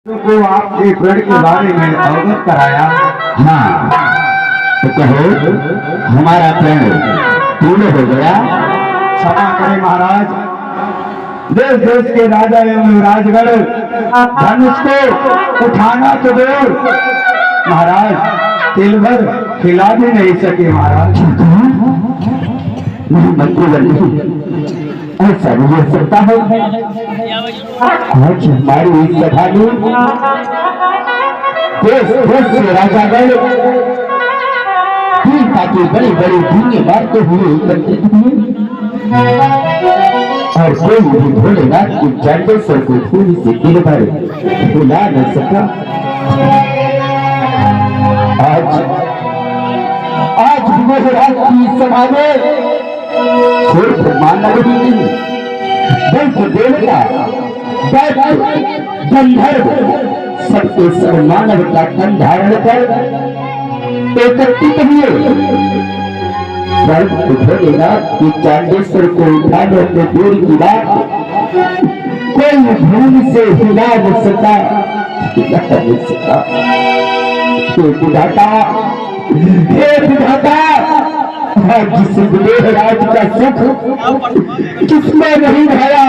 को आपके पेड़ के बारे में अवगत कराया। हाँ, तो कहो हमारा प्रण पूर्ण हो गया। क्षमा करें महाराज, देश देश के राजा एवं राजगढ़ धनुष को उठाना तो दूर, महाराज तिल भर खिला भी नहीं सके। महाराज नहीं मंत्री ऐसा नहीं हो सकता है। आज हमारी इस सभा में देश देश से राजागण वीरता की बड़ी बड़ी धीमे मारते हुए एकत्रित हुए और कोई भी भोलेनाथ की चांडेश्वर को भूमि से दिल भर भुला न सका। आज मोहराज की सभा में सिर्फ मानव ही नहीं बल्कि देवता गंधर्व सबके सब मानव का तन धारण कर एकत्रित हुए भोलेनाथ की चांडेश्वर को उठाने को दूर की बात कोई भूमि से हिला न सका। जिस राज का सुख किसमें नहीं भरा,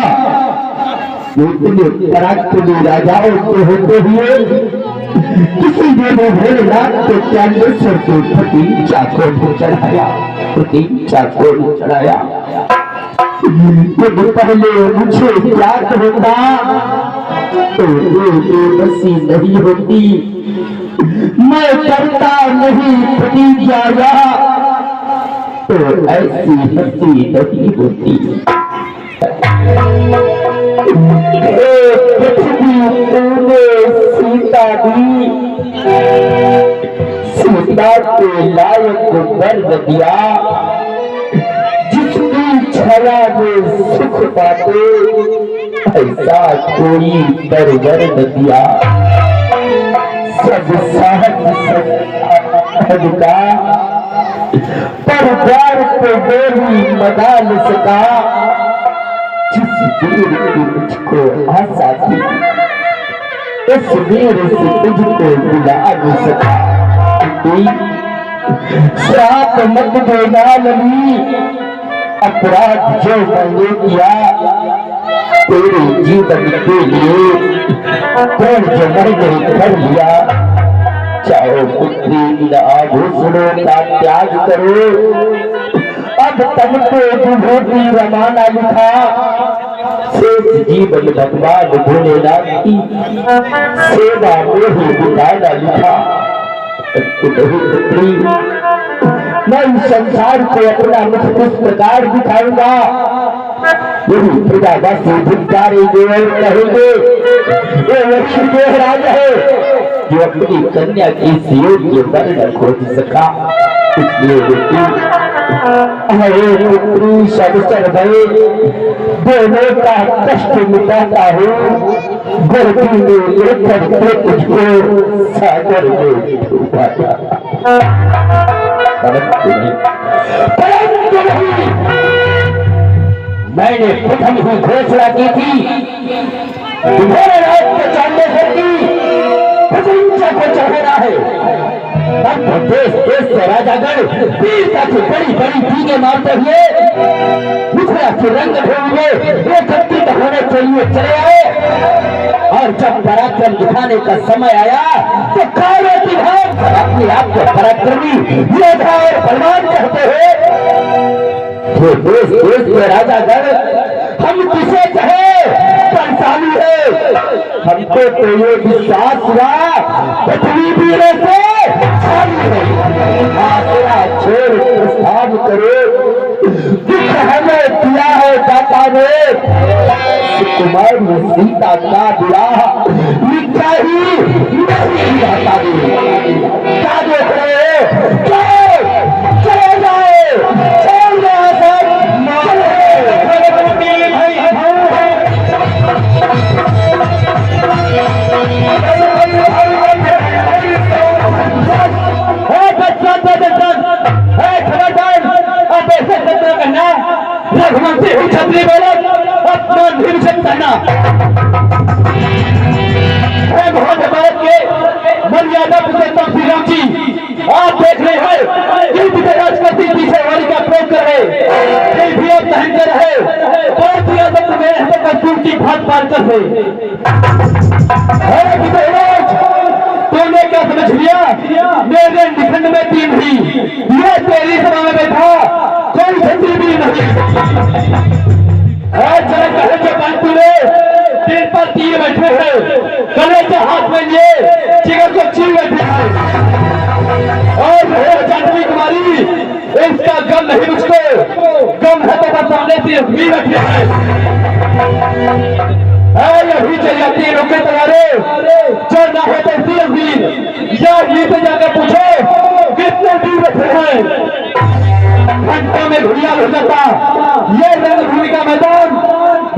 इतने पराक्रमी राजाओं के होते हुए किसी ने भोलेनाथ के चांडेश्वर को प्रतीक्षा को चढ़ाया, प्रतीक्षा को चढ़ाया। जब पहले मुझे याद होता तो बसी नहीं होती, मैं करता नहीं प्रतीक्षा तो ऐसी हंसी नहीं होती। सीता दी, सीता के लायक वर्ग दिया, जिसकी छला में सुख पाते ऐसा कोई दरवर न दिया। सब सहज का पर द्वार पे गोली मदा न सका, जिस वीर की मुझको आशा थी इस वीर से तुझको बुला न सका। श्राप मत देना नबी, अपराध जो मैंने किया तेरे जीवन के लिए कौन जो मैंने कर लिया। चाहो पुत्री आभूषणों का त्याग करो, अब तुमको विभूति रमाना लिखा, शेष जीवन भगवान भोलेनाथ की सेवा में ही बिताना लिखा। पुत्री मैं इस संसार को अपना मुख किस प्रकार दिखाऊंगा, यही प्रजावासी धिक्कारेंगे और कहेंगे ये लक्ष्मी देह राज है जो अपनी कन्या की योग्य वर्ण खोज सका। इसलिए पुत्री सबसर भय दोनों का कष्ट मिटाता हूँ, गर्भी में लेकर के तुझको सागर में डूबाया। परंतु नहीं, मैंने प्रथम ही घोषणा की थी भोलेनाथ के चांडेश्वर की प्रशंसा को चढ़ाना है। तब देश देश से राजागण वीरता की बड़ी बड़ी डींगे मारते हुए मुखड़ा के रंग ढूंढे एकत्रित होने के लिए चले आए। और जब पराक्रम दिखाने का समय आया तो काले विभाग अपने आप को पराक्रमी योद्धा और बलवान कहते हुए देश देश में राजागण हम किसे कहे बलशाली है, हमको तो ये विश्वास हुआ पृथ्वी वीरों से छोड़ प्रस्थान करो। दुख हमें दिया है दाता ने, कुमारी सीता का विवाह लिखा ही नहीं दाता ने। क्या देख रहे हो, चले जाए, चल जाए सब रघुवंशी छत्री बोलो अपना धीर से करना। है जो बांटू ने दिल पर तीर बैठे हैं, गले के हाथ में लिए जिगर को चीर बैठे हैं। और जानवी कुमारी, इसका गम नहीं मुझको, गम है तो बस सामने से भी बैठे हैं। यही चल जाती है रुके तैयारे, जो ना हो तो सिर्फ भी या ये पे जाकर पूछो कितने दूर बैठे हैं। घंटों में घुड़िया हो जाता, ये रणभूमि का मैदान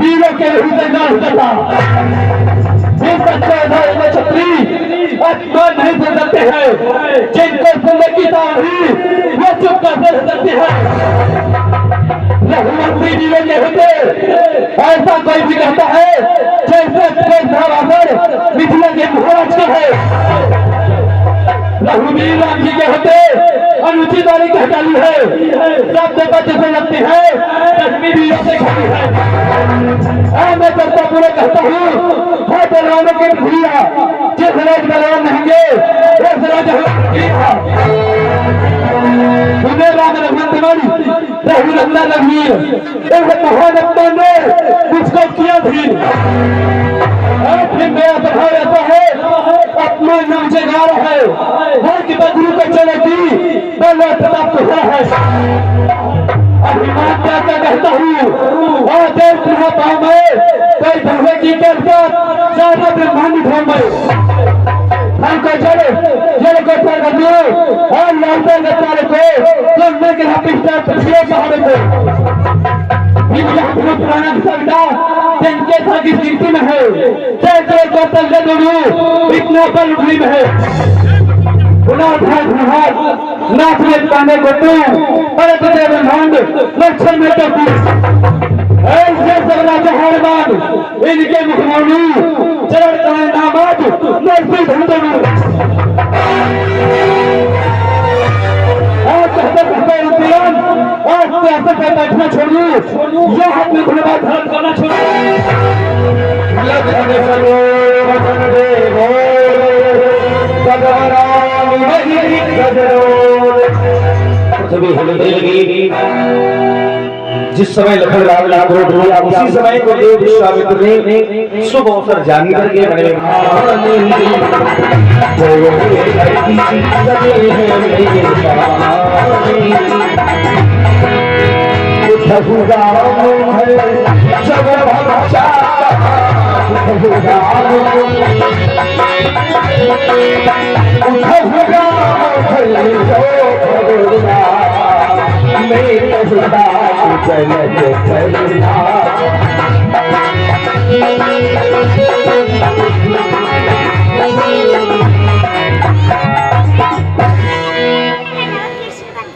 वीरों के हृदय न हो जाता। छत्री आसमान नहीं सुन सकते हैं, जिनको सुनने की तारीफ वो चुप कर सकते हैं। रघुवंशी वीरों के होते ऐसा कोई भी कहता है जैसे मिथिला के महाराज का है। रघुवीर राम जी के होते अनुचित वाली कहताली है, सब जगह जैसे लगती है कश्मीर वीरों से खड़ी है। मैं करता पूरा कहता हूँ बलवानों के भूलिया, जिस राज बलवान नहेंगे उस राज सुने राम रघुवन तिवारी रघुनंदन रघुवीर, इस महान अपने ने मुझको किया धीर। फिर मेरा स्वभाव ऐसा है अपने नाम से गा रहा है, हर की बदलू को चलेगी बल्ला प्रताप तो है। अभिमान क्या कहता हूँ और देश पाँव में कोई धर्मे की के साथ ज्यादा ब्रह्मांड ढोम में हमको चले जल को कर दियो और लौटे गतार को सुनने के पिछले पिछले पहाड़ को पुराना सविता जिनके साथ इस गिनती में है जैसे गौतम के दोनों इतना बल उठली में है। नाथ में पाने को तू बड़े बड़े ब्रह्मांड लक्षण में तो ऐसे सब राजा हरमान इनके मुखमौनी चरण करें नामाज नरसिंह धंधनु बैठना छोड़िए, यह अपने गुणवाद धारण करना छोड़िए। जिस समय लखन राम लाभ उसी समय को देव विश्वामित्र ने शुभ अवसर जान करके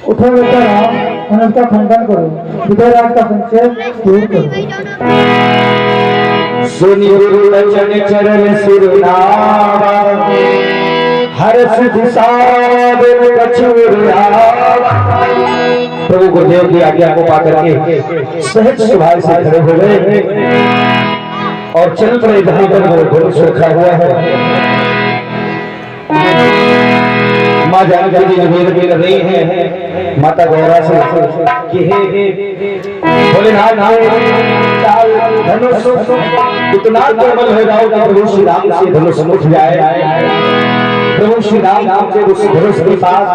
उठो बेटा राम, उसका खंडन करो, विजयराज का संक्षेप दूर करो। सुनि गुरु वचन चरण सिरनावा, हर सिद्धि साध कछुर आवा। प्रभु गुरुदेव की आज्ञा को पाकर के सहज स्वभाव से खड़े हो गए और चल पड़े जहां पर गुरु रखा हुआ है। माँ जानकी जी निवेदन भी कर रही है माता गौरा से कि हे भोलेनाथ चाल धनुष इतना प्रबल हो जाओ कि प्रभु श्री राम से धनुष उठ जाए। प्रभु श्री राम नाम से उस धनुष के पास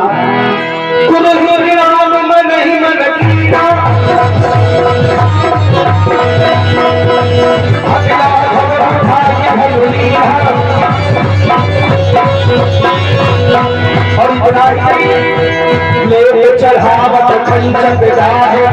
गुरु राम मन ही मन कीना अगला खबर भाग्य है दुनिया और ले चढ़ावत पंचक जाहे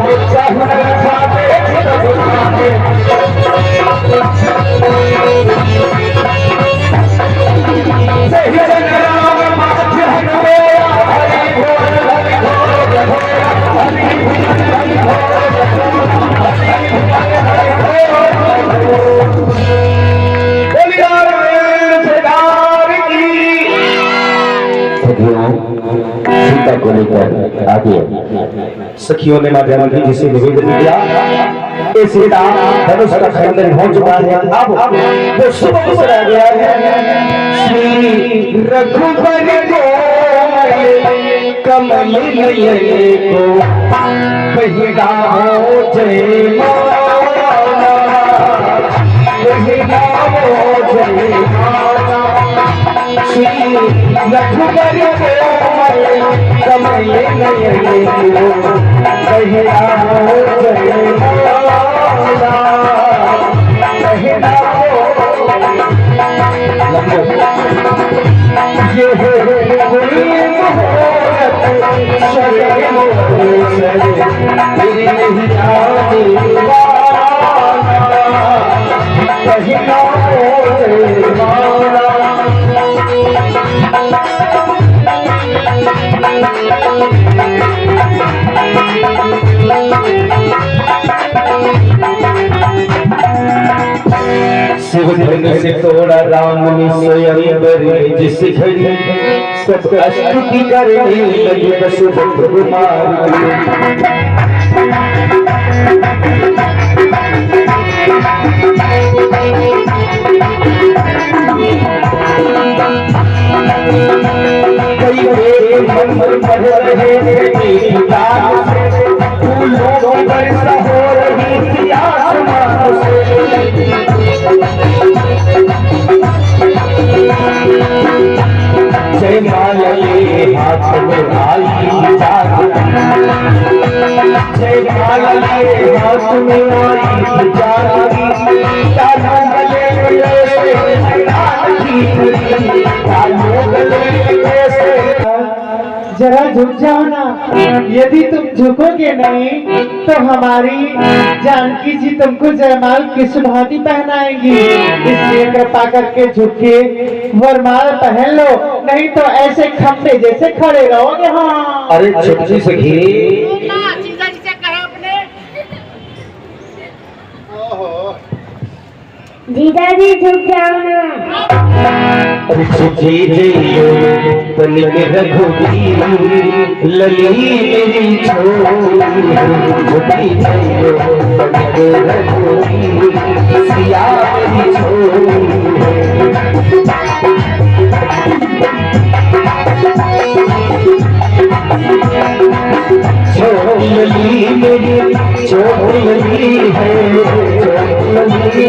सीता को लेकर आगे सखियों ने मां जानकी जी से निवेदन किया, ये सीता धनुष का खंडन हो चुका है, अब वो शुभ अवसर आ गया है। श्री रघुबर को कमल नयन को पहिरा हो जय माला। लखबर के कमले नयने को कहना हो जय मौला कहना हो ये है कोई मोहब्बत शर्म मोहब्बत मेरी नहीं आने वाला कहना हो जय मौला शिवधन से तोड़ा राम ने स्वयं जिस घड़ी सब स्तुति करने लगे दशरथ कुमार कई मन पढ़ रहे थे फूलों की वर्षा हो रही थी आसमान से जय माला ये हाथ में आई जात जय माला ये हाथ में आई जाती काला गले जरा झुक जाओ ना। यदि तुम झुकोगे नहीं तो हमारी जानकी जी तुमको जयमाल किस भांति पहनाएंगी, इसलिए कृपा करके झुके वरमाल पहन लो, नहीं तो ऐसे खंबे जैसे खड़े रहोगे। हाँ अरे छोटी सखी जीजा जी झुक जाओ ना। अरे झुकी जइयो तनिक रघुवीर लली मेरी छोरी झुकी जइयो तनिक रघुवीर सिया मेरी छोरी छोटी मेरी छोटी है छोटी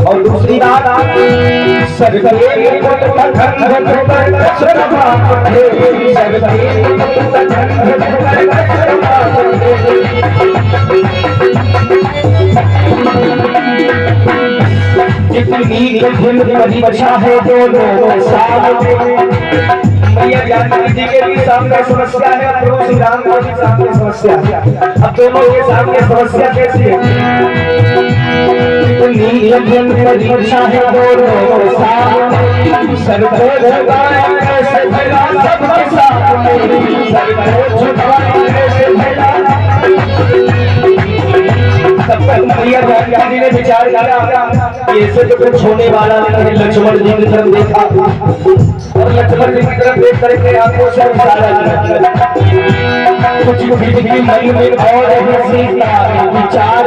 और दूसरी बात जितनी कठिन परीक्षा है दोनों सामने मैया जानकी जी के भी सामने समस्या है, प्रभु श्री राम के भी सामने समस्या है। अब दोनों के सामने समस्या कैसी है? इतनी कठिन परीक्षा है दोनों सामने सर को झुकाए कैसे भला सबके सामने सर को झुकाए कैसे भला तब तक मैया जानकी जी ने विचार किया कि ऐसे तो कुछ होने वाला नहीं। लक्ष्मण जी की तरफ देखा और लक्ष्मण जी की तरफ देख करके आंखों से इशारा किया। कुछ भी मन में और सीता विचार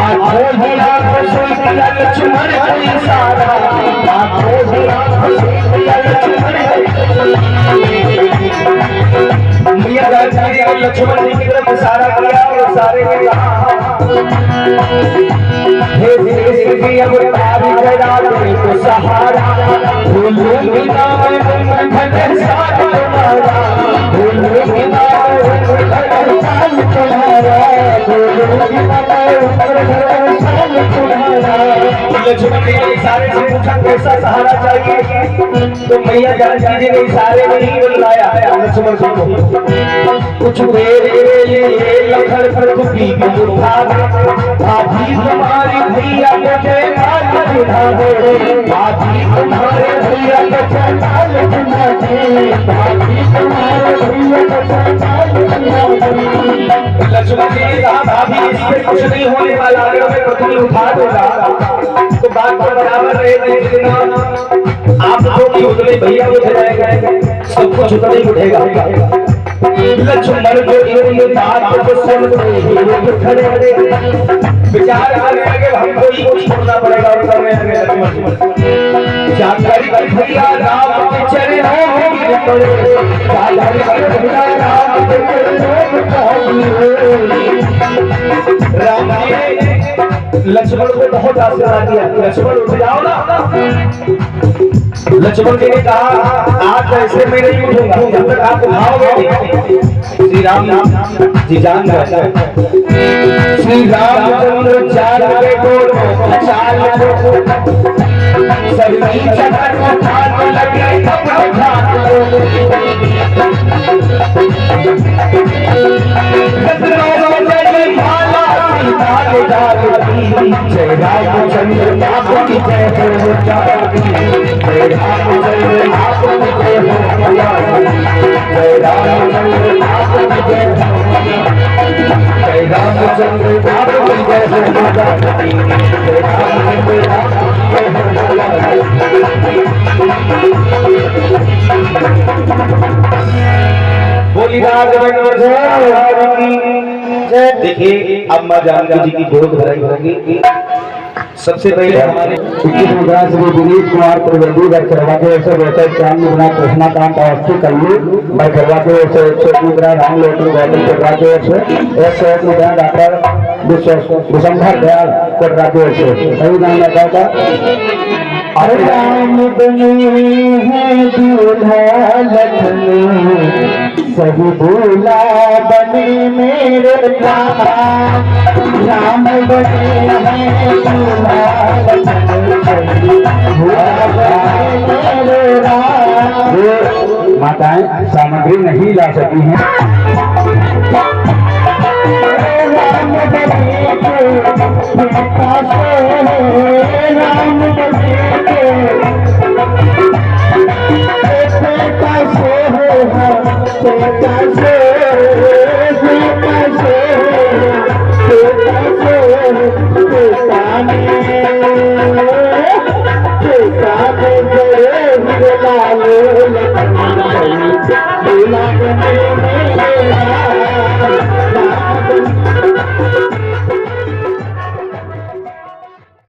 आंखों ही आंखों से दिया लक्ष्मण का इशारा आंखों ही आंखों से दिया लक्ष्मण मैया जानकी जी ने लक्ष्मण जी की तरफ इशारा किया और इशारे में कहा हे देवी अब तारी करा दे तो सहारा भूलूं बिना मैं साथ तुम्हारा भूलूं बिना साथ तुम्हारा भूलूं बिना साथ तुम्हारा। लक्ष्मण जी ने इशारे से पूछा कैसा सहारा चाहिए तो मैया जानकी जी ने इशारे में ही बुलाया लक्ष्मण जी को। कुछ मेरे लिए लखन पृथ्वी की उठा भाभी तुम्हारी भैया को जयमाल चढ़ा दे भाभी तुम्हारे भैया को जयमाल चढ़ा दे भाभी तुम्हारे भैया को जयमाल चढ़ा दे। लक्ष्मण जी ने कहा भाभी इससे कुछ नहीं होने वाला, अगर मैं पत्नी उठा दूंगा तो बात तो बराबर रहेगी। आप लोग की उतने भैया को जलाए गए सब कुछ उतना ही उठेगा। लक्ष्मण को एक बात को सुनते ही खड़े विचार करने लगे, हमको ही कुछ करना पड़ेगा। और करने लगे लक्ष्मण जानकारी की भैया राम के चरणों में गिर पड़े, जानकारी की भैया राम के चरणों में राम जी लक्ष्मण को बहुत आशीर्वाद दिया, लक्ष्मण उठ जाओ ना। लक्ष्मण जी ने कहा आज ऐसे मैं नहीं उठूंगा जब तक आप उठाओगे। श्री राम जी जान गए, श्री रामचंद्र जान गए तो चाल सभी चक्कर को खाने लगे, जय रामचंद्र नाम की जय हो, जय रामचंद्र नाम की जय हो, जय रामचंद्र नाम की जय हो, जय रामचंद्र नाम की जय हो, जय रामचंद्र बोली देखिए अब मां जानकी जी की गोद भराई होगी। सबसे पहले हमारे 21 मुद्रा श्री दिलीप कुमार त्रिवेदी करवा के 162 मुद्रा कृष्णाकांत अवस्थी कल्लू मैं करवा के 101 मुद्रा राम लोटन गौतम कोटरा के 101 मुद्रा डॉक्टर विशंभर दयाल कोटरा के सही नाम लगाएगा। अरे राम बने हैं दूल्हा लखन सही भूला बने मेरे राम, राम बने हैं दूल्हा लखन सही भूला बने मेरे राम। माताएं सामग्री नहीं ला सकी हैं। राम बने बेटा से, राम बने बेटा से बेटा से बेटा से बेटा से बेटा ने बेटा ने बड़े लाल बोला बने मेरा